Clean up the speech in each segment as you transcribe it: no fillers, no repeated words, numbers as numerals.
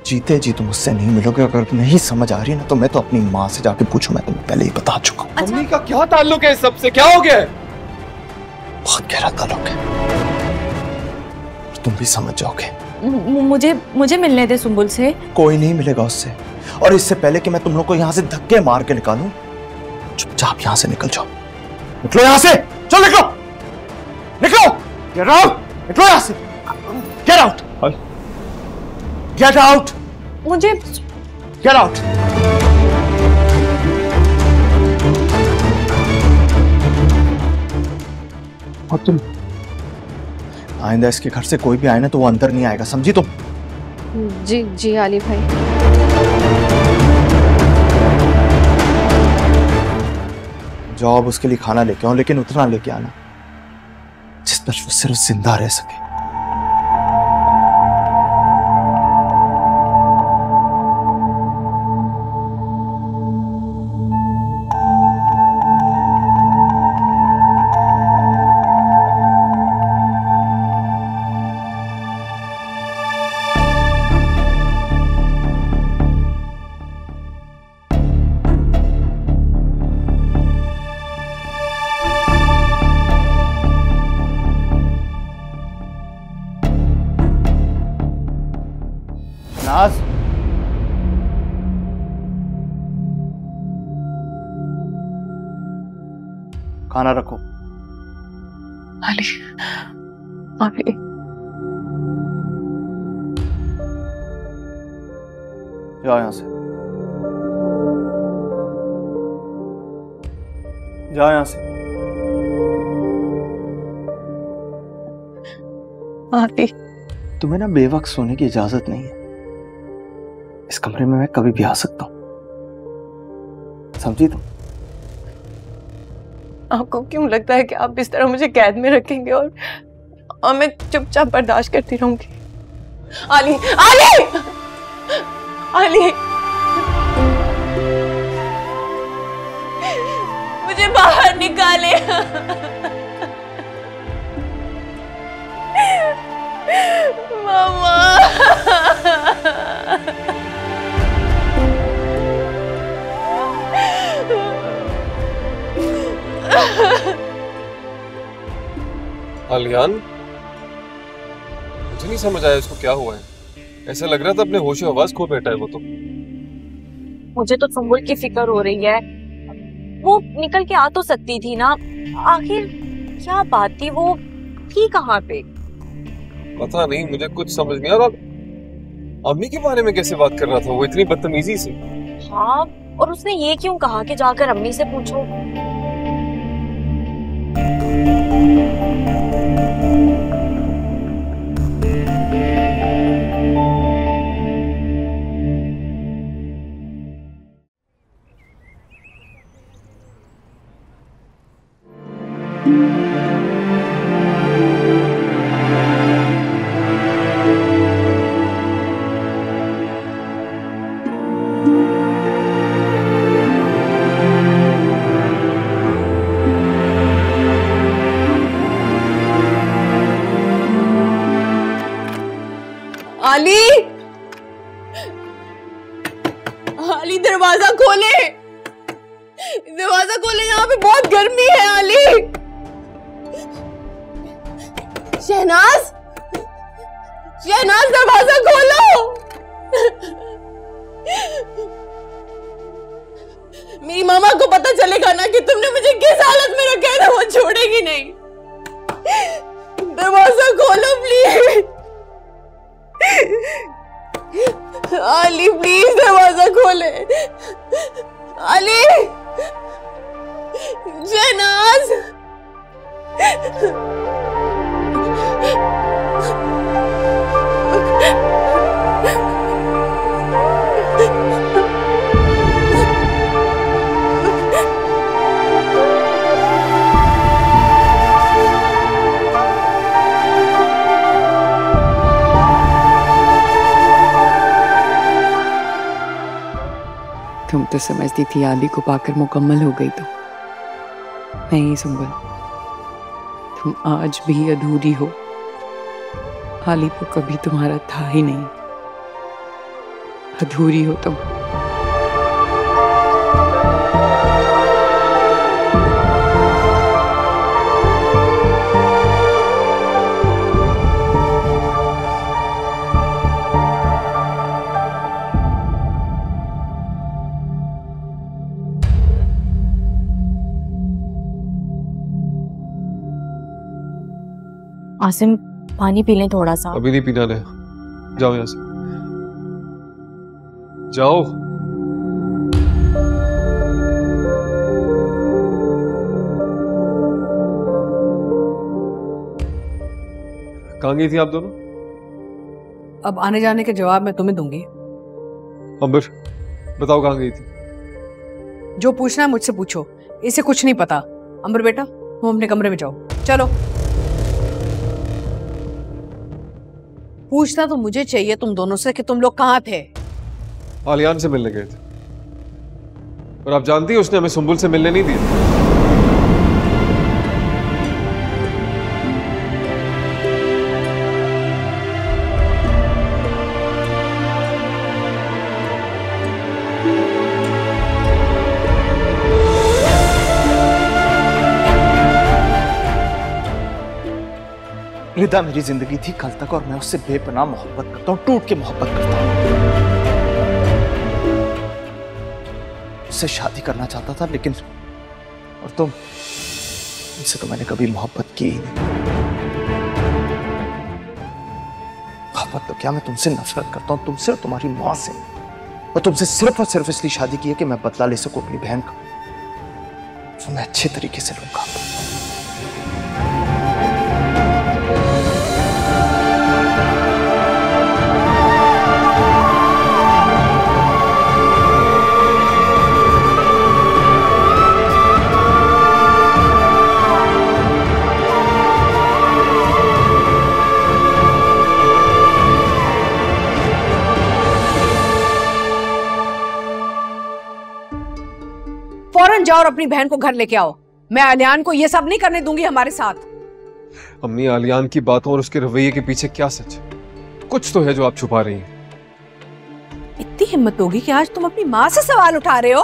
जीते जी तुम मुझसे नहीं मिलोगे। अगर नहीं समझ आ रही ना तो मैं तो अपनी माँ से जाके पूछूं, मैं तुम्हें पहले ही बता चुका हूँ। अच्छा। मम्मी का क्या ताल्लुक है इस सबसे, क्या हो गया? बहुत गहरा ताल्लुक है, तुम भी समझ जाओगे। मुझे मिलने दे सुंबुल से। कोई नहीं मिलेगा उससे, और इससे पहले कि मैं तुम लोग को यहाँ से धक्के मार के निकालूं, चुपचाप यहाँ से निकल जाओ। निकलो यहाँ से, चलो निकलो, निकलो, गेट आउट, निकलो यहाँ से, गेट आउट, गेट आउट, मुझे गेट आउट। और तुम आइंदा इसके घर से कोई भी आए ना तो वो अंदर नहीं आएगा, समझी तुम? जी जी आली भाई। जाओ अब उसके लिए खाना लेके आओ, लेकिन उतना लेके आना जिस पर वो सिर्फ जिंदा रह सके। नाज, खाना रखो। आली, आली। जाओ यहां से, जाओ यहां से। आली, तुम्हें ना बेवक्त सोने की इजाजत नहीं है। इस कमरे में मैं कभी भी आ सकता हूं, समझी तुम? आपको क्यों लगता है कि आप इस तरह मुझे कैद में रखेंगे और मैं चुपचाप बर्दाश्त करती रहूंगी? आली, आली, आली, मुझे बाहर निकाले। मामा। आलियान, मुझे नहीं समझ आया इसको क्या हुआ है। ऐसा लग रहा था अपने होश आवाज खो बैठा है वो तो। मुझे तो सुंबुल की फिक्र हो रही है, वो निकल के आ तो सकती थी ना। आखिर क्या बात थी, वो थी कहाँ पे? पता नहीं, मुझे कुछ समझ नहीं आ रहा। अम्मी के बारे में कैसे बात कर रहा था वो इतनी बदतमीजी से? हाँ, और उसने ये क्यों कहा कि जाकर अम्मी से पूछो? आली, आली दरवाजा खोले, दरवाजा खोले, यहाँ पे बहुत गर्मी है। आली, शहनाज, शहनाज दरवाजा खोलो। मेरी मामा को पता चलेगा ना कि तुमने मुझे किस हालत में रखा है ना, वो छोड़ेगी नहीं। दरवाजा खोलो प्लीज। आली प्लीज दरवाजा खोले। आली, शहनाज। तुम तो समझती थी आली को पाकर मुकम्मल हो गई, तो नहीं सुंबल, तुम आज भी अधूरी हो। आली तो कभी तुम्हारा था ही नहीं। अधूरी हो तुम। आसिम पानी पी लें थोड़ा सा। अभी नहीं पीना है, जाओ यहाँ से, जाओ। कहाँ गई थी आप दोनों? अब आने जाने के जवाब मैं तुम्हें दूंगी। अंबर, बताओ कहाँ गई थी? जो पूछना है मुझसे पूछो, इसे कुछ नहीं पता। अंबर बेटा, तुम अपने कमरे में जाओ, चलो। पूछना तो मुझे चाहिए तुम दोनों से कि तुम लोग कहाँ थे। आलियान से मिलने गए थे, और आप जानती हैं उसने हमें सुंबुल से मिलने नहीं दिया। रिदा मेरी जिंदगी थी कल तक, और मैं उससे बेपनाह मोहब्बत करता हूँ, टूट के मोहब्बत करता हूँ। उससे शादी करना चाहता था, लेकिन और तुमसे तो मैंने कभी मोहब्बत की ही नहीं। मोहब्बत तो क्या, मैं तुमसे नफरत करता हूँ, तुमसे और तुम्हारी माँ से। और तुमसे सिर्फ और सिर्फ इसलिए शादी की है कि मैं बदला ले सकूं अपनी बहन का, तो मैं अच्छे तरीके से लूंगा। फौरन जाओ और अपनी बहन को घर लेके आओ। मैं आलियान को ये सब नहीं करने दूंगी हमारे साथ। अम्मी, आलियान की बातों और उसके रवैये के पीछे क्या सच है? कुछ तो है जो आप छुपा रही हैं। इतनी हिम्मत होगी कि आज तुम अपनी माँ से सवाल उठा रहे हो?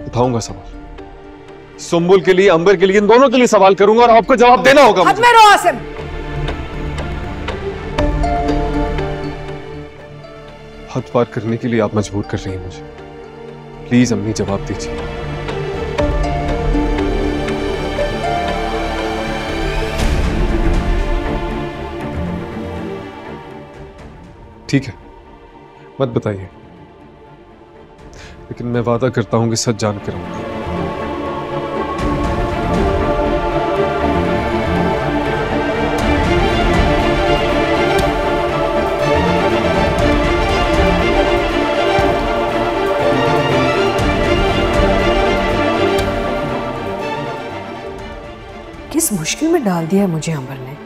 उठाऊंगा सवाल, सुंबुल के लिए, अंबर के लिए, इन दोनों के लिए सवाल करूंगा, और आपको जवाब देना होगा। हद में रहो आसिम। हद पार करने के लिए आप मजबूर कर रही हैं मुझे। प्लीज अम्मी, जवाब दीजिए। ठीक है, मत बताइए, लेकिन मैं वादा करता हूं कि सच जान के रहूंगा। किस मुश्किल में डाल दिया है मुझे अंबर ने,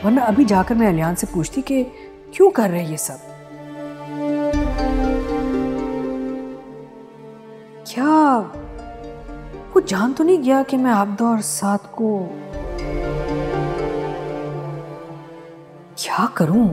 वरना अभी जाकर मैं आलियान से पूछती कि क्यों कर रहे ये सब। क्या वो जान तो नहीं गया कि मैं आबदा और साथ को क्या करूं?